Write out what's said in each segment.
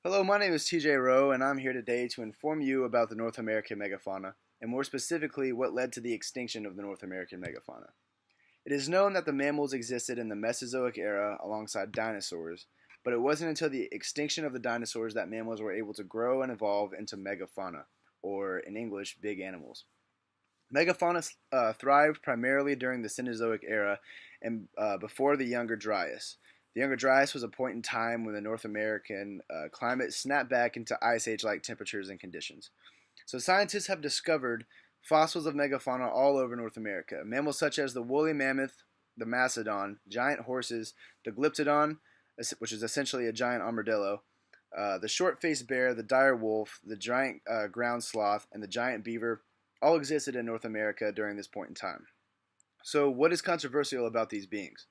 Hello, my name is TJ Rowe, and I'm here today to inform you about the North American megafauna, and more specifically, what led to the extinction of the North American megafauna. It is known that the mammals existed in the Mesozoic era alongside dinosaurs, but it wasn't until the extinction of the dinosaurs that mammals were able to grow and evolve into megafauna, or in English, big animals. Megafauna thrived primarily during the Cenozoic era and before the Younger Dryas. The Younger Dryas was a point in time when the North American climate snapped back into Ice Age-like temperatures and conditions. So scientists have discovered fossils of megafauna all over North America. Mammals such as the woolly mammoth, the mastodon, giant horses, the glyptodon, which is essentially a giant armadillo, the short-faced bear, the dire wolf, the giant ground sloth, and the giant beaver all existed in North America during this point in time. So what is controversial about these beings?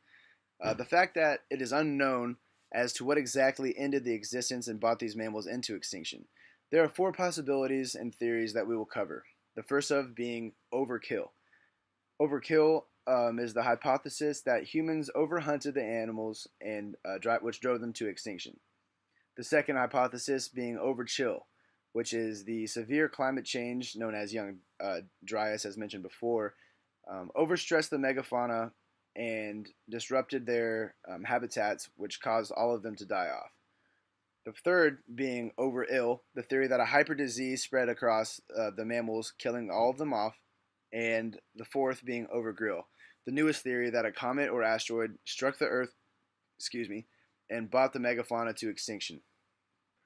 The fact that it is unknown as to what exactly ended the existence and brought these mammals into extinction. There are four possibilities and theories that we will cover. The first of being overkill. Overkill is the hypothesis that humans overhunted the animals and which drove them to extinction. The second hypothesis being overchill, which is the severe climate change known as young Dryas, as mentioned before, overstressed the megafauna and disrupted their habitats, which caused all of them to die off. The third being over ill, the theory that a hyper disease spread across the mammals, killing all of them off. And the fourth being over grill, the newest theory that a comet or asteroid struck the Earth, and brought the megafauna to extinction.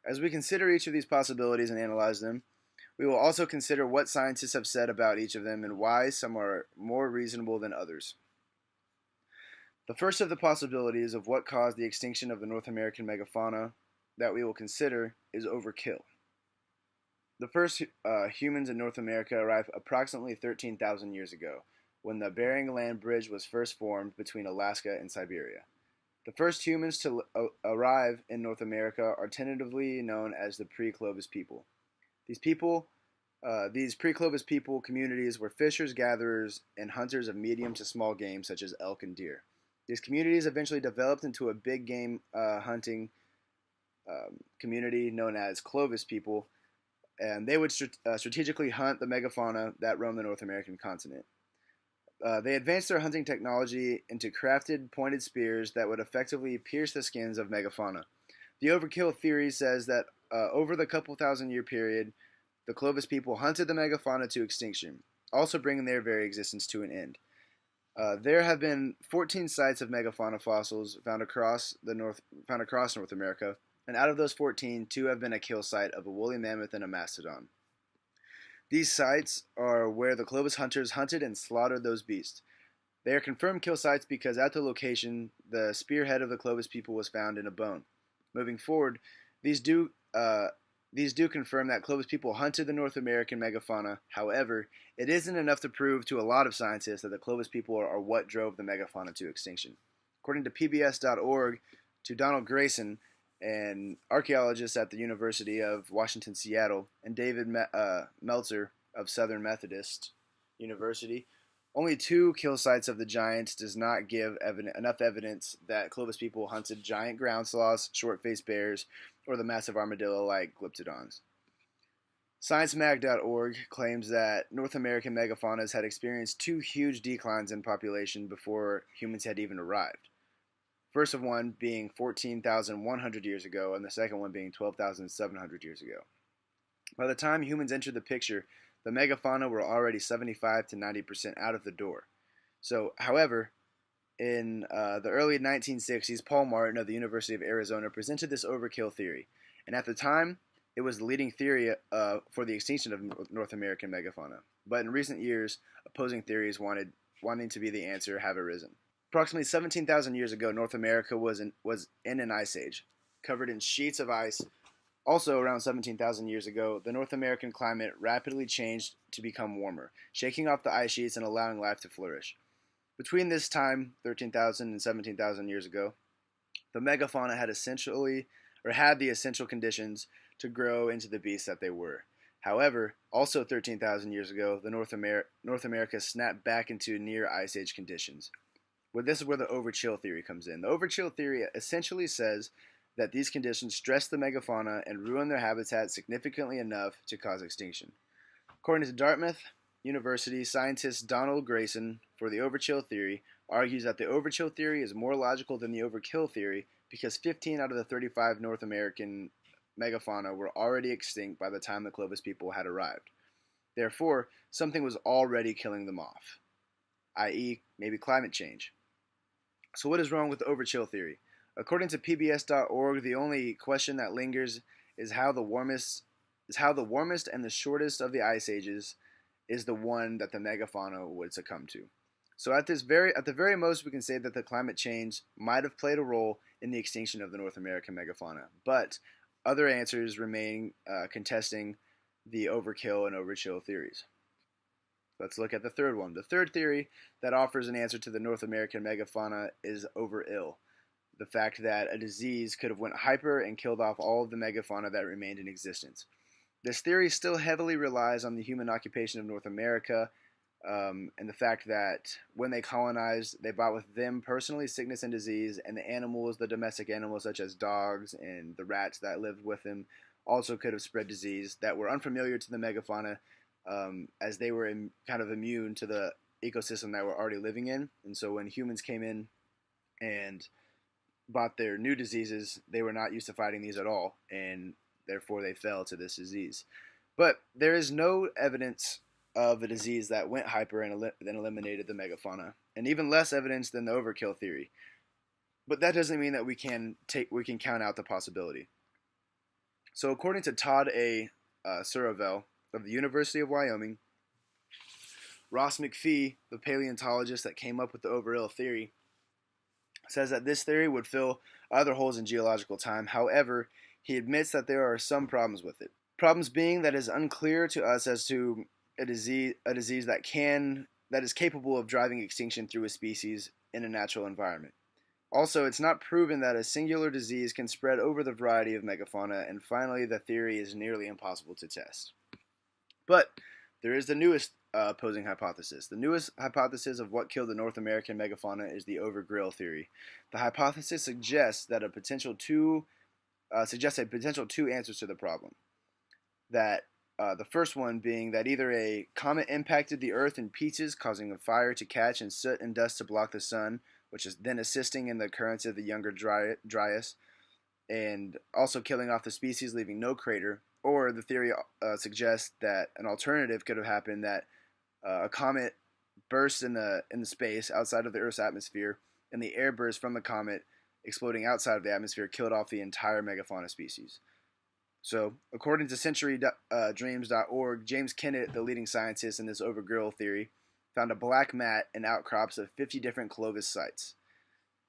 As we consider each of these possibilities and analyze them, we will also consider what scientists have said about each of them and why some are more reasonable than others. The first of the possibilities of what caused the extinction of the North American megafauna that we will consider is overkill. The first humans in North America arrived approximately 13,000 years ago, when the Bering Land Bridge was first formed between Alaska and Siberia. The first humans to arrive in North America are tentatively known as the pre-Clovis people. These pre-Clovis people communities were fishers, gatherers, and hunters of medium to small game such as elk and deer. These communities eventually developed into a big game hunting community known as Clovis people, and they would strategically hunt the megafauna that roamed the North American continent. They advanced their hunting technology into crafted pointed spears that would effectively pierce the skins of megafauna. The overkill theory says that over the couple thousand year period, the Clovis people hunted the megafauna to extinction, also bringing their very existence to an end. There have been 14 sites of megafauna fossils found across North America, and out of those 14, 2 have been a kill site of a woolly mammoth and a mastodon. These sites are where the Clovis hunters hunted and slaughtered those beasts. They are confirmed kill sites because at the location, the spearhead of the Clovis people was found in a bone. Moving forward, these do confirm that Clovis people hunted the North American megafauna. However, it isn't enough to prove to a lot of scientists that the Clovis people are what drove the megafauna to extinction. According to PBS.org, to Donald Grayson, an archaeologist at the University of Washington, Seattle, and David Meltzer of Southern Methodist University, only 2 kill sites of the giants does not give enough evidence that Clovis people hunted giant ground sloths, short-faced bears, or the massive armadillo like glyptodons. ScienceMag.org claims that North American megafaunas had experienced 2 huge declines in population before humans had even arrived. First of one being 14,100 years ago, and the second one being 12,700 years ago. By the time humans entered the picture, the megafauna were already 75 to 90% out of the door. So, however, in the early 1960s, Paul Martin of the University of Arizona presented this overkill theory, and at the time, it was the leading theory for the extinction of North American megafauna. But in recent years, opposing theories wanting to be the answer have arisen. Approximately 17,000 years ago, North America was in an ice age, covered in sheets of ice. Also, around 17,000 years ago, the North American climate rapidly changed to become warmer, shaking off the ice sheets and allowing life to flourish. Between this time, 13,000 and 17,000 years ago, the megafauna had the essential conditions to grow into the beasts that they were. However, also 13,000 years ago, the North America snapped back into near ice age conditions. This is where the overchill theory comes in. The overchill theory essentially says that these conditions stress the megafauna and ruin their habitat significantly enough to cause extinction. According to Dartmouth University scientist Donald Grayson, for the overchill theory, argues that the overchill theory is more logical than the overkill theory because 15 out of the 35 North American megafauna were already extinct by the time the Clovis people had arrived. Therefore, something was already killing them off, i.e., maybe climate change. So what is wrong with the overchill theory? According to PBS.org, the only question that lingers is how the warmest and the shortest of the ice ages is the one that the megafauna would succumb to. So at the very most, we can say that the climate change might have played a role in the extinction of the North American megafauna, but other answers remain contesting the overkill and overchill theories. Let's look at the third one. The third theory that offers an answer to the North American megafauna is over-ill. The fact that a disease could have went hyper and killed off all of the megafauna that remained in existence. This theory still heavily relies on the human occupation of North America and the fact that when they colonized, they brought with them personally sickness and disease, and the animals, the domestic animals such as dogs and the rats that lived with them, also could have spread disease that were unfamiliar to the megafauna as they were kind of immune to the ecosystem that we're already living in. And so when humans came in and brought their new diseases, they were not used to fighting these at all, and therefore they fell to this disease. But there is no evidence of a disease that went hyper and then eliminated the megafauna, and even less evidence than the overkill theory. But that doesn't mean that we can count out the possibility. So according to Todd A. Suravel of the University of Wyoming, Ross McPhee, the paleontologist that came up with the over-ill theory, says that this theory would fill other holes in geological time. However, he admits that there are some problems with it. Problems being that it is unclear to us as to a disease that is capable of driving extinction through a species in a natural environment. Also, it's not proven that a singular disease can spread over the variety of megafauna, and finally, the theory is nearly impossible to test. But there is the newest opposing hypothesis. The newest hypothesis of what killed the North American megafauna is the over-grill theory. The hypothesis suggests a potential two answers to the problem. That the first one being that either a comet impacted the Earth in pieces, causing a fire to catch and soot and dust to block the sun, which is then assisting in the occurrence of the younger Dryas, and also killing off the species, leaving no crater. Or the theory suggests that an alternative could have happened, that a comet burst in the space outside of the Earth's atmosphere, and the air burst from the comet exploding outside of the atmosphere killed off the entire megafauna species. So, according to CenturyDreams.org, James Kennett, the leading scientist in this over-grill theory, found a black mat and outcrops of 50 different Clovis sites.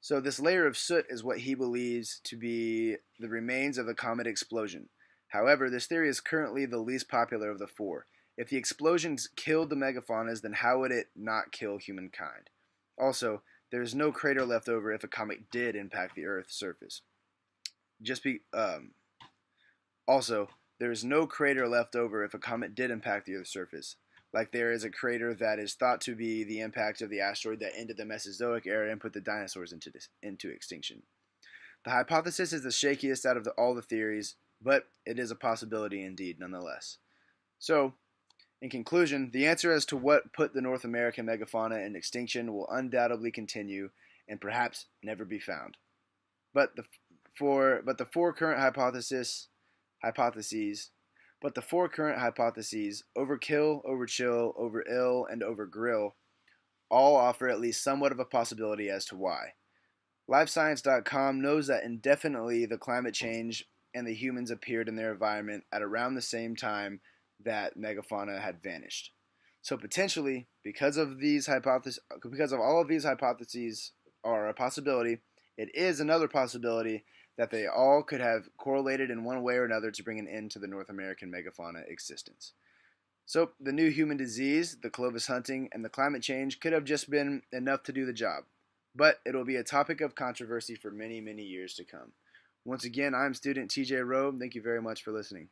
So this layer of soot is what he believes to be the remains of a comet explosion. However, this theory is currently the least popular of the four. If the explosions killed the megafaunas, then how would it not kill humankind? Also, there is no crater left over if a comet did impact the Earth's surface. Also, there is no crater left over if a comet did impact the Earth's surface, like there is a crater that is thought to be the impact of the asteroid that ended the Mesozoic era and put the dinosaurs into extinction. The hypothesis is the shakiest out of all the theories, but it is a possibility indeed nonetheless. So, in conclusion, the answer as to what put the North American megafauna in extinction will undoubtedly continue and perhaps never be found. But the four current hypotheses, overkill, overchill, over-ill, and over-grill, all offer at least somewhat of a possibility as to why. LifeScience.com knows that indefinitely the climate change and the humans appeared in their environment at around the same time that megafauna had vanished. So potentially, because of all of these hypotheses are a possibility, it is another possibility that they all could have correlated in one way or another to bring an end to the North American megafauna existence. So the new human disease, the Clovis hunting, and the climate change could have just been enough to do the job. But it will be a topic of controversy for many, many years to come. Once again, I'm student TJ Rowe. Thank you very much for listening.